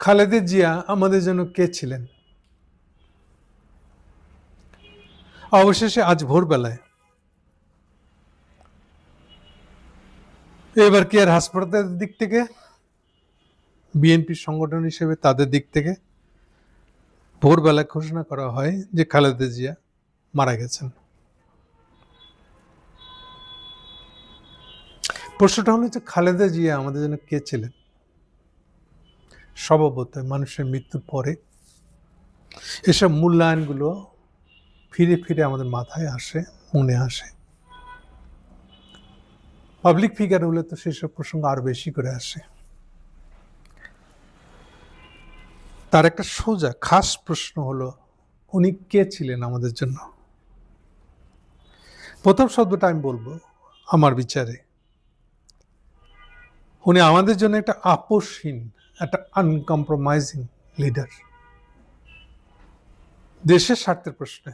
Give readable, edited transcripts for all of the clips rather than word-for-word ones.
খালেদা জিয়া আমাদের জন্য কে ছিলেন? অবশেষে আজ ভোরবেলায় এবার কেয়ার হাসপাতালের দিক থেকে, বিএনপি সংগঠন হিসেবে তাদের দিক থেকে ভোরবেলায় ঘোষণা করা হয় যে খালেদা জিয়া মারা গেছেন। প্রশ্নটা হলো যে খালেদা জিয়া আমাদের জন্য কে ছিলেন? স্বভাবতই মানুষের মৃত্যুর পরে এসব মূল্যায়নগুলো ফিরে ফিরে আমাদের মাথায় আসে, মনে আসে। পাবলিক ফিগার হলে তো সেসব প্রসঙ্গ আরো বেশি করে আসে। তার একটা সোজা খাস প্রশ্ন হলো, উনি কে ছিলেন আমাদের জন্য? প্রথম শব্দটা আমি বলবো, আমার বিচারে উনি আমাদের জন্য একটা আপোষহীন, একটা আনকম্প্রোমাইজিং লিডার। দেশের স্বার্থের প্রশ্নে,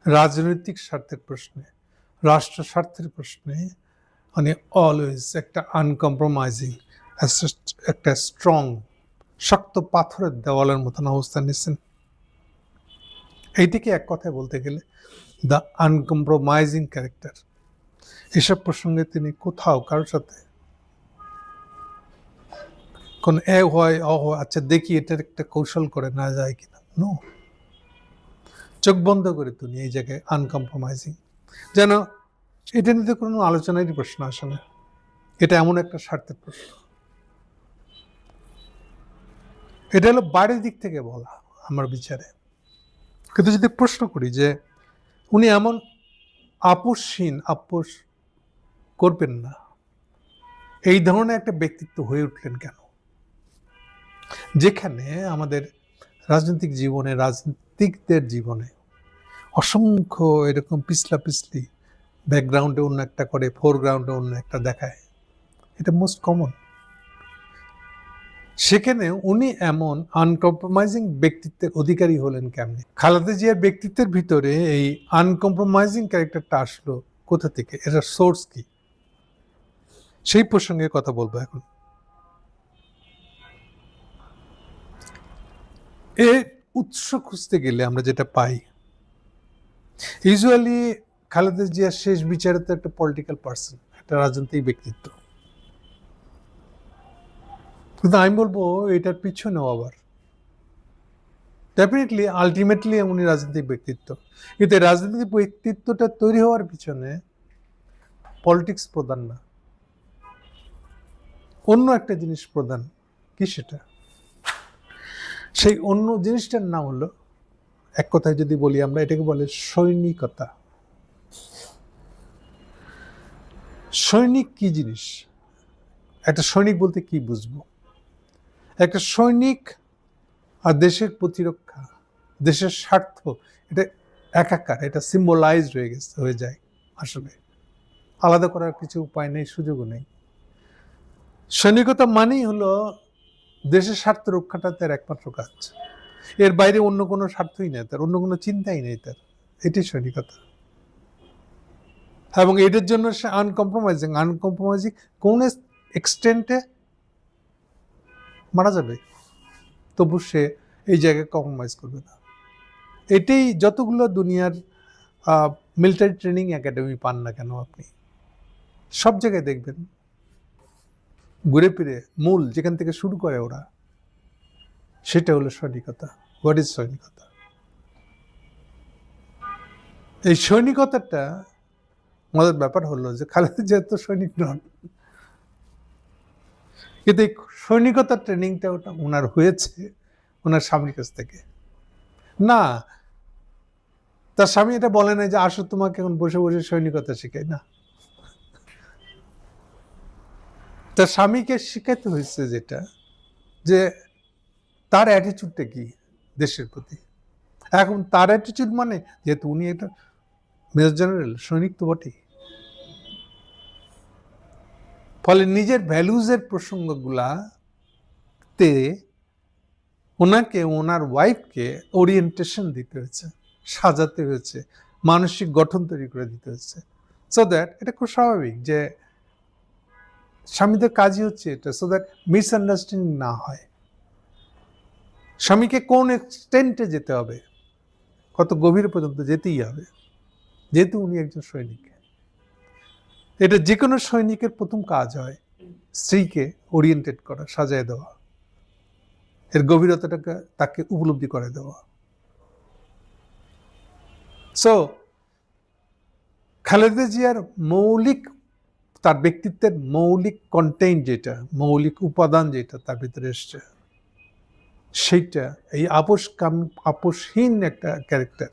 রাজনৈতিক স্বার্থের প্রশ্নে, রাষ্ট্র স্বার্থের প্রশ্নে উনি অলওয়েজ একটা আনকম্প্রোমাইজিং, একটা স্ট্রং, শক্ত পাথরের দেওয়ালের মতন অবস্থান নিচ্ছেন। এইটিকে এক কথায় বলতে গেলে দ্য আনকম্প্রোমাইজিং ক্যারেক্টার। এসব প্রসঙ্গে তিনি কোথাও কারোর সাথে কোন আচ্ছা দেখি এটার একটা কৌশল করে না যায় কিনা, নো, চোখ বন্ধ করে তুমি এই জায়গায় আনকম্প্রোমাইজিং, যেন এটা নিতে কোনো আলোচনারই প্রশ্ন আসে না। এটা এমন একটা স্বার্থের প্রশ্ন। এটা হলো বাইরের দিক থেকে বলা আমার বিচারে। কিন্তু যদি প্রশ্ন করি যে উনি এমন আপোষ করবেন না, এই ধরনের একটা ব্যক্তিত্ব হয়ে উঠলেন কেন, যেখানে আমাদের রাজনৈতিক জীবনে, রাজনীতিকদের জীবনে অসংখ্য এরকম পিছলি ব্যাকগ্রাউন্ডে অন্য একটা করে, ফোরগ্রাউন্ডে অন্য একটা দেখায়, এটা মোস্ট কমন। সেখানে উনি এমন আনকম্প্রোমাইজিং ব্যক্তিত্বের অধিকারী হলেন কেমনে? খালেদা জিয়ার ব্যক্তিত্বের ভিতরে এই আনকম্প্রোমাইজিং ক্যারেক্টারটা আসলো কোথা থেকে? এটার সোর্স কি? সেই প্রসঙ্গে কথা বলবো এখন। এর উৎস খুঁজতে গেলে আমরা যেটা পাই, ইউজুয়ালি খালেদা জিয়ার শেষ বিচারে তো একটা পলিটিক্যাল পার্সন, একটা রাজনৈতিক ব্যক্তিত্ব। কিন্তু আমি বলবো এটার পিছনেও আবার ডেফিনেটলি আলটিমেটলি উনি রাজনৈতিক ব্যক্তিত্ব, কিন্তু রাজনৈতিক ব্যক্তিত্বটা তৈরি হওয়ার পিছনে পলিটিক্স প্রধান না, অন্য একটা জিনিস প্রধান। কি সেটা? সেই অন্য জিনিসটার নাম হলো, এক কথায় যদি বলি আমরা, এটাকে বলে সৈনিকতা। সৈনিক কি জিনিস? একটা সৈনিক বলতে কি বুঝবো? একটা সৈনিক আর দেশের প্রতিরক্ষা, দেশের স্বার্থ, এটা একাকার, এটা সিম্বলাইজড হয়ে যায়। আসলে আলাদা করার কিছু উপায় নেই, সুযোগও নেই। সৈনিকতা মানেই হলো দেশের স্বার্থ রক্ষাটা তার একমাত্র কাজ, এর বাইরে অন্য কোনো স্বার্থই নেই তার, অন্য কোনো চিন্তাই নেই তার। এটি সৈনিকতা। এবং এটার জন্য সে আনকম্প্রোমাইজিং কোন এক্সটেন্টে মারা যাবে, তবু সে এই জায়গায় কম্প্রোমাইজ করবে না। এটাই যতগুলো দুনিয়ার মিলিটারি ট্রেনিং একাডেমি পান না কেন আপনি, সব জায়গায় দেখবেন ঘুরে ফিরে মূল যেখান থেকে শুরু করে ওরা, সেটা হলো সৈনিকতা। What is সৈনিকতা? এই সৈনিকতাটা মজার ব্যাপার হলো যে খালেদা জিয়া তো সৈনিক নন, কিন্তু এই সৈনিকতার ট্রেনিংটা ওটা ওনার হয়েছে ওনার স্বামীর কাছ থেকে। না, তার স্বামী এটা বলে না যে আসো তোমাকে এখন বসে বসে সৈনিকতা শেখাই, না, তার স্বামীকে শিখাতে হয়েছে যেটা, যে তার অ্যাটিচিউডটা কি দেশের প্রতি। এখন তার অ্যাটিচিউড মানে, যেহেতু উনি একটা মেজর জেনারেল, সৈনিক তো বটেই, ফলে নিজের ভ্যালুজের প্রসঙ্গগুলাতে ওনাকে, ওনার ওয়াইফকে ওরিয়েন্টেশন দিতে হয়েছে, সাজাতে হয়েছে, মানসিক গঠন তৈরি করে দিতে হয়েছে, সো দ্যাট, এটা খুব স্বাভাবিক যে স্বামীদের কাজই হচ্ছে এটা, সো দ্যাট মিসআন্ডারস্ট্যান্ডিং না হয়। স্বামীকে কোন এক্সটেন্টে যেতে হবে, কত গভীর পর্যন্ত যেতেই হবে, যেহেতু উনি একজন সৈনিক। এটা যে কোনো সৈনিকের প্রথম কাজ হয়, স্ত্রীকে ওরিয়েন্টেড করা, সাজায় দেওয়া, এর গভীরতাটাকে তাকে উপলব্ধি করে দেওয়া। সো খালেদা জিয়ার মৌলিক, তার ব্যক্তিত্বের মৌলিক কন্টেন্ট যেটা, মৌলিক উপাদান যেটা তার ভিতরে এসছে, সেইটা এই আপোষহীন একটা ক্যারেক্টার,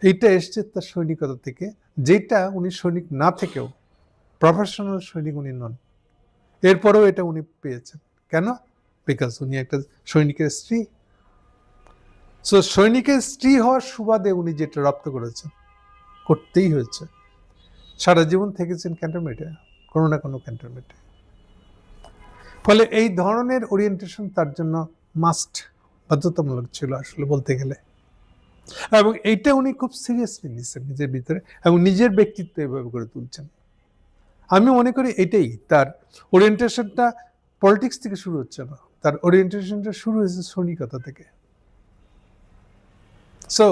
এইটা এসছে তার সৈনিকতা থেকে, যেটা উনি সৈনিক না থেকেও প্রফেশনাল সৈনিক উনি নন, এরপরেও এটা উনি পেয়েছেন। কেন? বিকজ উনি একটা সৈনিকের স্ত্রী। সো সৈনিকের স্ত্রী হওয়ার সুবাদে উনি যেটা রপ্ত করেছেন, করতেই হয়েছে। সারা জীবন থেকেছেন ক্যান্টনমেন্টে, কোনো না কোনো ক্যান্টনমেন্টে। ফলে এই ধরনের ওরিয়েন্টেশন তার জন্য মাস্ট, বাধ্যতামূলক ছিল আসলে বলতে গেলে। এবং এইটা উনি খুব সিরিয়াসলি নিচ্ছেন নিজের ভিতরে, এবং নিজের ব্যক্তিত্ব এভাবে করে তুলছেন। আমি মনে করি এটাই তার ওরিয়েন্টেশনটা পলিটিক্স থেকে শুরু হচ্ছে না, তার ওরিয়েন্টেশনটা শুরু হয়েছে সৈনিকতা থেকে। সো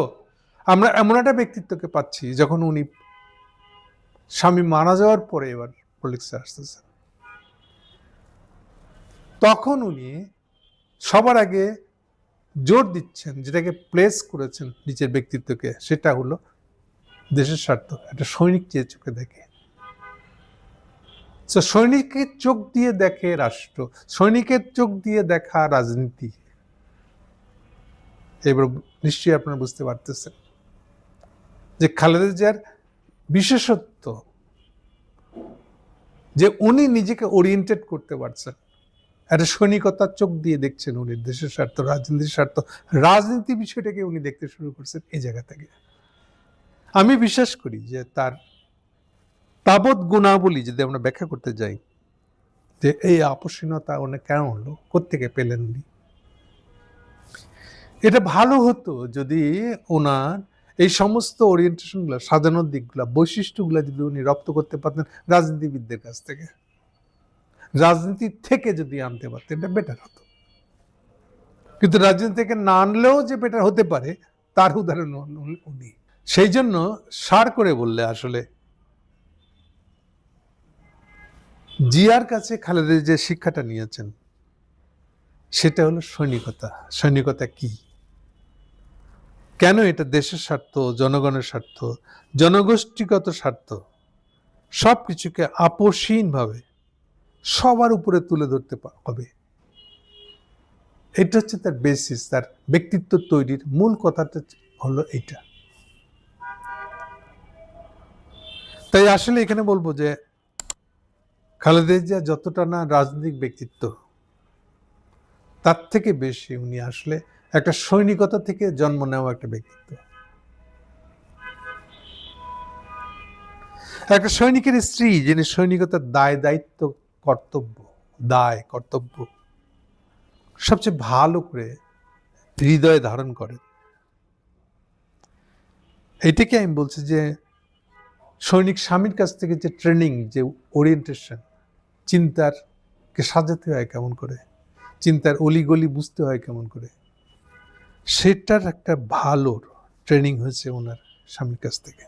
আমরা এমন একটা ব্যক্তিত্বকে পাচ্ছি, যখন উনি স্বামী মারা যাওয়ার পরে এবার পলিটিক্সে আসতেছেন, তখন উনি সবার আগে জোর দিচ্ছেন, যেটাকে প্লেস করেছেন নিজের ব্যক্তিত্বকে, সেটা হলো দেশের স্বার্থ। একটা সৈনিক যে চোখে দেখে, সৈনিকের চোখ দিয়ে দেখে রাষ্ট্র, সৈনিকের চোখ দিয়ে দেখা রাজনীতি। এবার নিশ্চয়ই আপনারা বুঝতে পারতেছেন যে খালেদা জিয়ার বিশেষত্ব, যে উনি নিজেকে ওরিয়েন্টেড করতে পারছেন, একটা সৈনিকতার চোখ দিয়ে দেখছেন উনি দেশের স্বার্থ, রাজনীতির স্বার্থ, রাজনীতি বিষয়টাকে উনি দেখতে শুরু করছেন এই জায়গা থেকে। আমি বিশ্বাস করি যে তার তাবৎ গুণাবলী যদি আমরা ব্যাখ্যা করতে যাই, যে এই আপোষহীনতা উনি কেন হলো, কোত্থেকে পেলেন উনি, এটা ভালো হতো যদি ওনার এই সমস্ত ওরিয়েন্টেশনগুলো, সাজানোর দিকগুলো, বৈশিষ্ট্যগুলো যদি উনি রপ্ত করতে পারতেন রাজনীতিবিদদের কাছ থেকে, রাজনীতি থেকে যদি আনতে পারতেন, এটা বেটার হতো। কিন্তু রাজনীতি থেকে না আনলেও যে বেটার হতে পারে, তার উদাহরণ উনি। সেই জন্য সার করে বললে আসলে জিয়ার কাছে খালেদা যে শিক্ষাটা নিয়েছেন, সেটা হলো সৈনিকতা। সৈনিকতা কি, কেন এটা দেশের স্বার্থ, জনগণের স্বার্থ, জনগোষ্ঠীগত স্বার্থ, সব কিছুকে আপোষহীনভাবে সবার উপরে তুলে ধরতে হবে। এটা হচ্ছে তার বেসিস, তার ব্যক্তিত্ব তৈরির মূল কথাটা হলো এইটা। তাই আসলে এখানে বলবো যে খালেদা জিয়া যতটা না রাজনৈতিক ব্যক্তিত্ব, তার থেকে বেশি উনি আসলে একটা সৈনিকতা থেকে জন্ম নেওয়া একটা ব্যক্তিত্ব। একটা সৈনিকের স্ত্রী, যিনি সৈনিকতার দায় দায়িত্ব, কর্তব্য সবচেয়ে ভালো করে হৃদয়ে ধারণ করে। এটাকে আমি বলছি যে সৈনিক স্বামীর কাছ থেকে যে ট্রেনিং, যে ওরিয়েন্টেশন, চিন্তারকে সাজাতে হয় কেমন করে, চিন্তার অলিগলি বুঝতে হয় কেমন করে, সেটার একটা ভালো ট্রেনিং হয়েছে ওনার স্বামীর কাছ থেকে।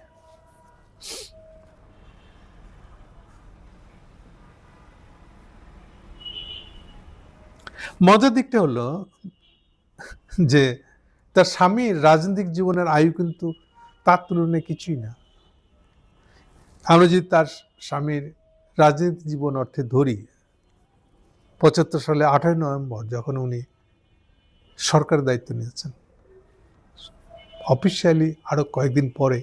মজার দিকটা হলো যে তার স্বামীর রাজনৈতিক জীবনের আয়ু কিন্তু তার তুলনায় কিছুই না। আমরা যদি তার স্বামীর রাজনৈতিক জীবন অর্থে ধরি, ৭৫ সালে ৮ই নভেম্বর যখন উনি সরকার দায়িত্ব নিয়েছেন, অফিসিয়ালি আরো কয়েকদিন পরে,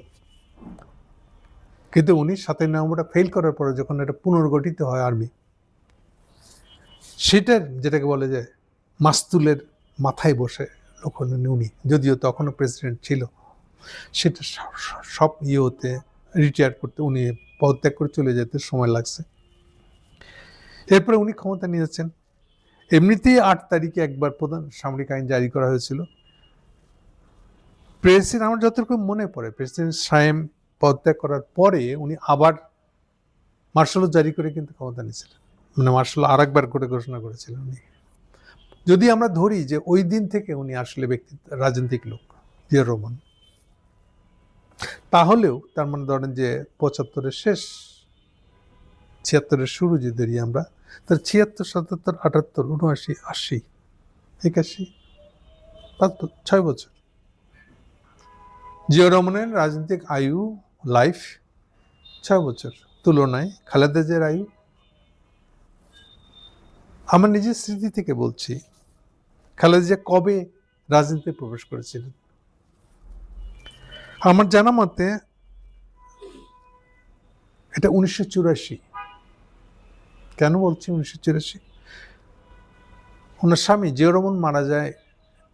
কিন্তু উনি ৭ই নভেম্বরটা ফেল করার পরে যখন এটা পুনর্গঠিত হয় আর্মি, সেটার যেটাকে বলে যে মাস্তুলের মাথায় বসে ওখানে উনি, যদিও তখনও প্রেসিডেন্ট ছিল, সেটা সব হতে রিটায়ার করতে, উনি পদত্যাগ করে চলে যেতে সময় লাগছে। এরপরে উনি ক্ষমতা নিয়েছেন। এমনিতেই ৮ তারিখে একবার প্রধান সামরিক আইন জারি করা হয়েছিল। প্রেসিডেন্ট, আমার যতটুকু মনে পড়ে, প্রেসিডেন্ট সায়েম পদত্যাগ করার পরে উনি আবার মার্শাল জারি করে কিন্তু ক্ষমতা নিয়েছিলেন, মানে মার্শাল আর একবার করে ঘোষণা করেছিলেন উনি। যদি আমরা ধরি যে ওই দিন থেকে উনি আসলে রাজনৈতিক লোক জিয়া রহমান, তাহলেও তার মানে ধরেন যে 75-এর শেষ, 76-এর শুরু যে ধরি আমরা, তার 76, 77, 78, 79, 80, 81, 6 বছর। জিয়া রহমানের রাজনৈতিক আয়ু, লাইফ 6 বছর, তুলনায় খালেদা জিয়ার আয়ু, আমার নিজের স্মৃতি থেকে বলছি, খালেদা জিয়া কবে রাজনীতিতে প্রবেশ করেছিলেন? আমার জানা মতে এটা 1984। কেন বলছি 1984? ওনার স্বামী জিয়া রহমান মারা যায়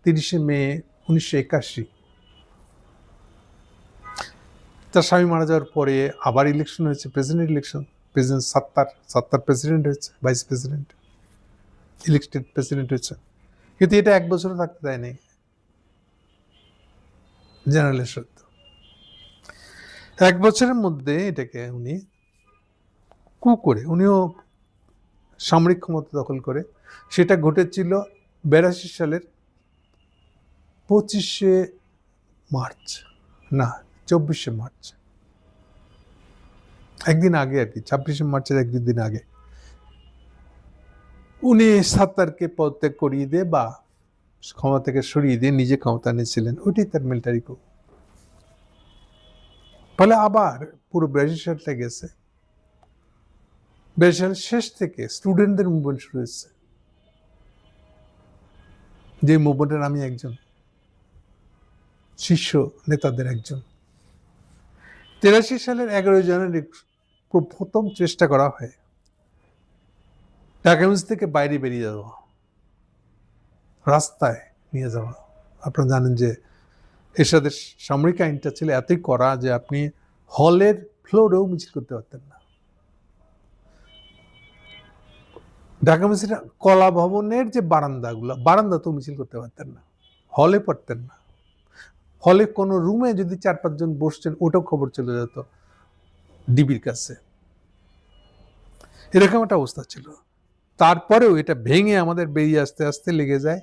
30শে মে 1981। তার স্বামী মারা যাওয়ার পরে আবার ইলেকশন হয়েছে, president election. President Sattar president হয়েছে, ভাইস প্রেসিডেন্ট, ইলেকটেড প্রেসিডেন্ট হয়েছে। কিন্তু এটা 1 বছরও থাকতে দেয়নি জেনারেল সত্য। 1 বছরের মধ্যে এটাকে উনি করে, উনিও সামরিক ক্ষমতা দখল করে। সেটা ঘটেছিল 82 সালের 25শে মার্চ, না 24শে মার্চ, একদিন আগে আর কি, 26শে মার্চের 1-2 দিন আগে উনি সাত্তারকে পদত্যাগ করিয়ে দিয়ে বা ক্ষমতা থেকে সরিয়ে দিয়ে নিজে ক্ষমতা নিয়েছিলেন। ওইটাই তার মিলিটারি কু। ফলে আবার পুরো 82 সালটা গেছে। 82 সালের শেষ থেকে স্টুডেন্টদের মুভমেন্ট শুরু হয়েছে, যে মুভমেন্টের আমি একজন শীর্ষ নেতাদের একজন। 83 সালের 11 জানুয়ারি প্রথম চেষ্টা করা হয় ঢাকা থেকে বাইরে বেরিয়ে যাওয়া, রাস্তায় নিয়ে যাওয়া। আপনারা জানেন যে এরশাদের সামরিক আইনটা ছিল এতই কড়া যে আপনি হলের ফ্লোরেও মিছিল করতে পারতেন না। ঢাকা মিছিল কলা ভবনের যে বারান্দাতেও মিছিল করতে পারতেন না, হলে পারতেন না। হলে কোনো রুমে যদি 4-5 জন বসছেন, ওটাও খবর চলে যেত ডিবির কাছে। এরকম একটা অবস্থা ছিল। তারপরেও এটা ভেঙে আমাদের বেরিয়ে আসতে আসতে লেগে যায়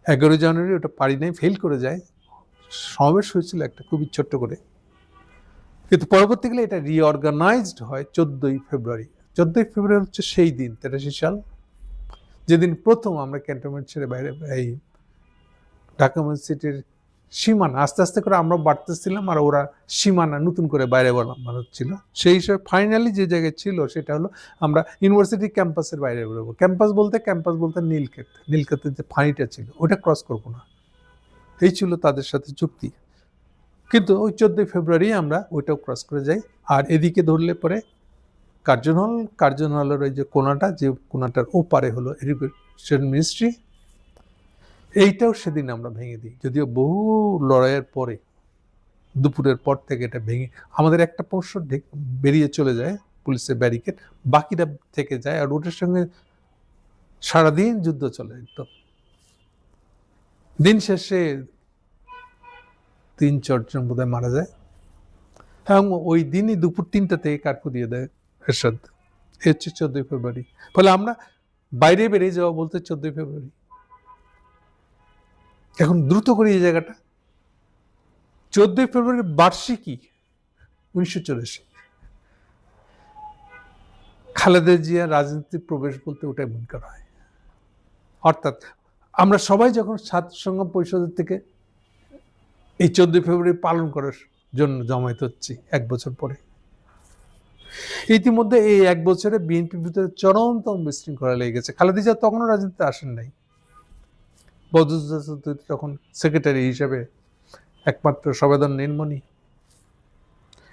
11 জানুয়ারি, ওটা পারি নাই, ফেল করে যায়। সমাবেশ হয়েছিল একটা খুবই ছোট্ট করে, কিন্তু পরবর্তীকালে এটা রিঅর্গানাইজড হয় 14ই ফেব্রুয়ারি। 14ই ফেব্রুয়ারি হচ্ছে সেই দিন, 83 সাল, যেদিন প্রথম আমরা ক্যান্টনমেন্ট ছেড়ে বাইরে, এই ঢাকা ইউনিভার্সিটির সীমানা আস্তে আস্তে করে আমরা বাড়তেছিলাম, আর ওরা সীমানা নতুন করে বাইরে বানাচ্ছিল। সেই হিসেবে ফাইনালি যে জায়গায় ছিল সেটা হলো আমরা ইউনিভার্সিটি ক্যাম্পাসের বাইরে বেরোবো। ক্যাম্পাস বলতে নীলক্ষেতের যে ফানিটা ছিল ওটা ক্রস করবো না, এই ছিল তাদের সাথে চুক্তি। কিন্তু ওই 14ই ফেব্রুয়ারি আমরা ওইটাও ক্রস করে যাই। আর এদিকে ধরলে পরে কার্জন হলের ওই যে কোনাটার ওপারে হলো এডুকেশন মিনিস্ট্রি, এইটাও সেদিন আমরা ভেঙে দিই। যদিও বহু লড়াইয়ের পরে, দুপুরের পর থেকে এটা ভেঙে আমাদের একটা পোর্শ বেরিয়ে চলে যায়, পুলিশের ব্যারিকেড, বাকিটা থেকে যায়। আর ওটার সঙ্গে সারাদিন যুদ্ধ চলে। একদম দিন শেষে 3-4 জন বোধহয় মারা যায়। এবং ওই দিনই দুপুর 3টা থেকে কার্ফু দিয়ে দেয় এরশাদ। এ হচ্ছে 14ই ফেব্রুয়ারি। ফলে আমরা বাইরে বেরিয়ে যাওয়া বলতে 14ই ফেব্রুয়ারি। এখন দ্রুত করি এই জায়গাটা। 14ই ফেব্রুয়ারি বার্ষিকী 1984। খালেদা জিয়া রাজনীতির প্রবেশ বলতে ওটাই মনে করা হয়। অর্থাৎ আমরা সবাই যখন ছাত্র সংগ্রাম পরিষদের থেকে এই 14ই ফেব্রুয়ারি পালন করার জন্য জমায়েত হচ্ছি 1 বছর পরে, ইতিমধ্যে এই 1 বছরে বিএনপির ভিতরে চরমতম বিশৃঙ্খলা লেগে গেছে। খালেদা জিয়া তখনও রাজনীতিতে আসেন নাই, বদরুদ্দোজা তখন সেক্রেটারি হিসেবে একমাত্র সবেদন নির্মণি।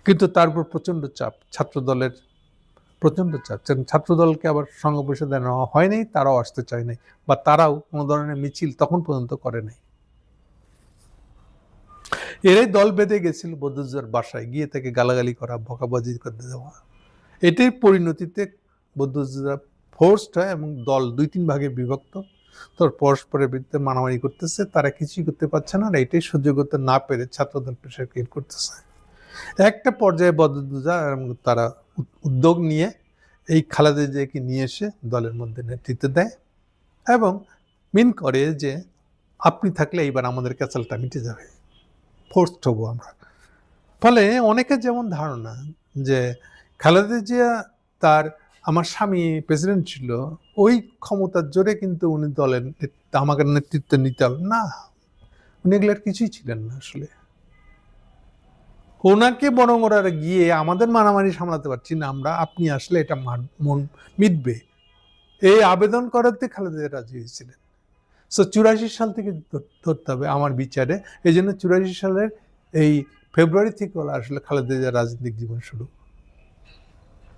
কিন্তু তার উপর প্রচণ্ড চাপ, ছাত্রদলের প্রচণ্ড চাপ। ছাত্রদলকে আবার সংঘ পরিষদে নেওয়া হয় নাই, তারাও আসতে চায় নাই, বা তারাও কোনো ধরনের মিছিল তখন পর্যন্ত করে নাই। এরাই দল বেঁধে গেছিল বদরুদ্দোজার বাসায় গিয়ে তাকে গালাগালি করা, বকাবাজি করতে দেওয়া। এটাই পরিণতিতে বদরুদ্দোজা ফোর্সড হয় এবং দল 2-3 ভাগে বিভক্ত। তোর পরস্পরের বিরুদ্ধে মারামারি করতেছে, তারা কিছুই করতে পারছে না। আর এটাই সহ্য করতে না পেরে ছাত্রদল প্রেশার ক্রিয়েট করতেছে। একটা পর্যায়ে বদরুদ্দোজা এবং তারা উদ্যোগ নিয়ে এই খালেদা জিয়াকে নিয়ে এসে দলের মধ্যে নেতৃত্ব দেয় এবং মিন করে যে আপনি থাকলে এইবার আমাদের ক্যাচালটা মিটে যাবে, ফোর্সড হবো আমরা। ফলে অনেকের যেমন ধারণা যে খালেদা জিয়া তার আমার স্বামী প্রেসিডেন্ট ছিল, ওই ক্ষমতার জোরে কিন্তু উনি দলের আমাকে নেতৃত্ব নিতে হবে না, উনি এগুলোর কিছুই ছিলেন না আসলে। ওনাকে বরং ওরা গিয়ে আমাদের মারামারি সামলাতে পারছি না আমরা, আপনি আসলে এটা মন মিটবে, এই আবেদন করাতে খালেদা জিয়া রাজি হয়েছিলেন। সো 84 সাল থেকে ধরতে হবে আমার বিচারে। এই জন্য 84 সালের এই ফেব্রুয়ারি থেকে হলো আসলে খালেদা জিয়ার রাজনৈতিক জীবন শুরু।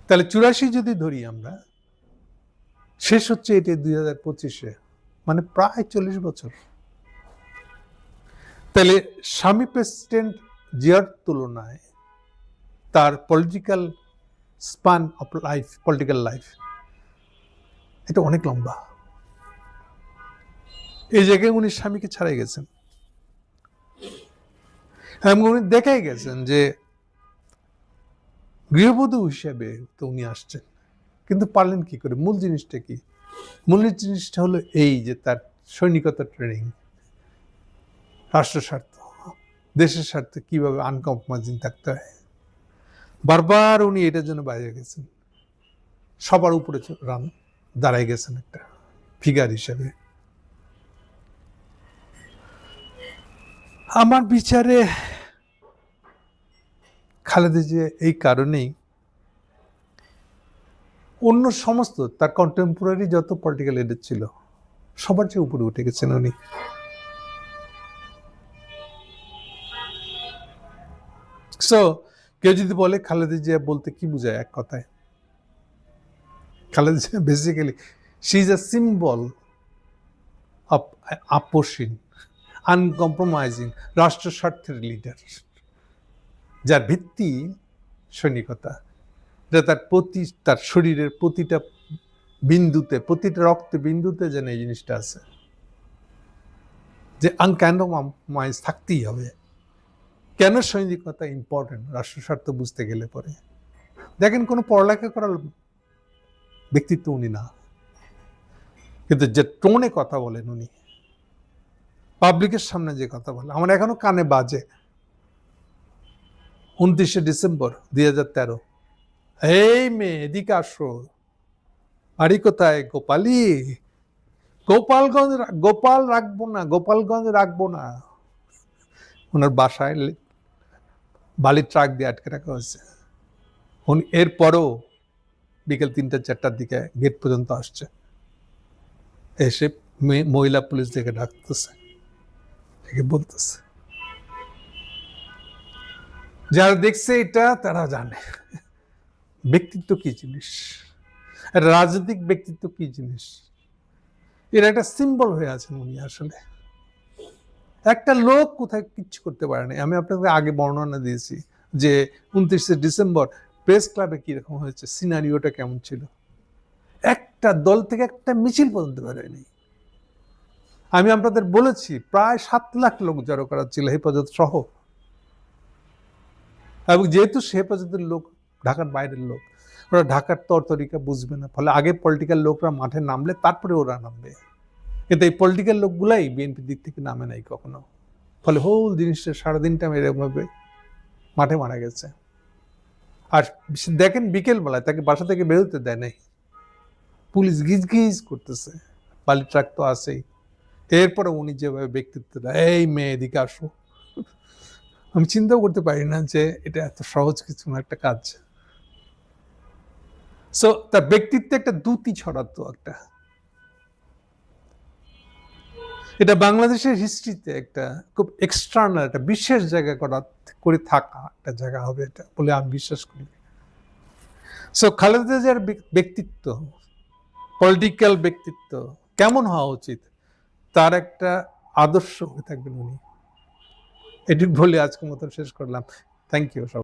তাহলে 84 যদি ধরি আমরা, শেষ হচ্ছে এটি 2025-এ, মানে প্রায় 40 বছর। তাহলে স্বামী প্রেসিডেন্ট জিয়ার তুলনায় তার political span of life, political life, এটা অনেক লম্বা। এই জায়গায় উনি স্বামীকে ছাড়াই গেছেন এবং উনি দেখাই গেছেন যে গৃহবধূ হিসেবে তো উনি আসছেন, কিন্তু পারলেন কি করে? মূল জিনিসটা কি? মূল জিনিসটা হলো এই যে তার সৈনিকতার ট্রেনিং, রাষ্ট্র স্বার্থ, দেশের স্বার্থে কিভাবে আনকম্প্রোমাইজিং থাকতে হয়, বারবার উনি এটার জন্য বাইরে গেছেন, সবার উপরে দাঁড়ায় গেছেন একটা ফিগার হিসেবে। আমার বিচারে খালেদা জিয়া এই কারণেই অন্য সমস্ত তার কন্টেম্পোরারি যত পলিটিক্যাল লিডার ছিল সবার চেয়ে উপরে উঠে গেছেন উনি। সো কেউ যদি বলে খালেদা জিয়া বলতে কি বোঝায়, এক কথায় Khaleda Zia basically she is a symbol of আপোষহীন, আনকম্প্রোমাইজিং রাষ্ট্র স্বার্থের লিডার, যার ভিত্তি সৈনিকতা, যেটা তার শরীরের প্রতিটা বিন্দুতে, প্রতিটা রক্ত বিন্দুতে যেন এই জিনিসটা আছে যে আনকম্প্রোমাইজ থাকতেই হবে। কেন সৈনিকতা ইম্পর্টেন্ট রাষ্ট্র স্বার্থ বুঝতে গেলে পরে দেখেন, কোনো পড়ালেখা করার ব্যক্তিত্ব উনি না, কিন্তু যে টোনে কথা বলেন উনি, পাবলিকের সামনে যে কথা বলে, আমার এখনো কানে বাজে। 29শে ডিসেম্বর 2013, এই মেয়ে এদিকে আসো, বাড়ি কোথায়? গোপালী, গোপালগঞ্জ রাখবো না। ওনার বাসায় বালির ট্রাক দিয়ে আটকে রাখা হয়েছে। এরপরও বিকেল 3টা-4টার দিকে গেট পর্যন্ত আসছে, এসে মহিলা পুলিশ থেকে ডাকতেছে, বলতেছে। যারা দেখছে এটা তারা জানে ব্যক্তিত্ব কি জিনিস, রাজনৈতিক ব্যক্তিত্ব কি জিনিস। এর একটা সিম্বল হয়ে আছেন উনি। আসলে একটা লোক কোথায় কিচ্ছু করতে পারেনি। আমি আপনাকে আগে বর্ণনা দিয়েছি যে 29শে ডিসেম্বর প্রেস ক্লাবে কিরকম হয়েছে, সিনারিওটা কেমন ছিল। একটা দল থেকে একটা মিছিল পর্যন্ত বেরোয়নি। আমি আপনাদের বলেছি প্রায় 7 লাখ লোক জড়ো করা ছিল হেফাজত সহ, এবং যেহেতু সে হেফাজতের লোক ঢাকার বাইরের লোক, ওরা ঢাকার তরতরিকা বুঝবে না, ফলে আগে পলিটিক্যাল লোকরা মাঠে নামলে তারপরে ওরা নামবে, কিন্তু এই পলিটিক্যাল লোকগুলাই বিএনপির দিক থেকে নামে নাই কখনো। ফলে হোল জিনিসটা সারাদিনটা এরকমভাবে মাঠে মারা গেছে। আর দেখেন বিকেলবেলায় তাকে বাসা থেকে বেরোতে দেয় নাই, পুলিশ গিজ করতেছে, বালি ট্রাক তো আসেই। এরপরে উনি যেভাবে ব্যক্তিত্ব দেয়, এই মেয়ে এদিকে আসো, আমি চিন্তাও করতে পারি না যে এটা এত সহজ কিছু না একটা কাজ। সো তার ব্যক্তিত্বে একটা দ্যুতি ছড়াতো একটা, এটা বাংলাদেশের হিস্ট্রিতে একটা খুব এক্সটার্নাল, একটা বিশেষ জায়গা করে থাকা একটা জায়গা হবে এটা বলে আমি বিশ্বাস করি। সো খালেদা জিয়ার ব্যক্তিত্ব, পলিটিক্যাল ব্যক্তিত্ব কেমন হওয়া উচিত, তার একটা আদর্শ হয়ে থাকবেন উনি। এটি বলে আজকের মতো শেষ করলাম। থ্যাংক ইউ সব।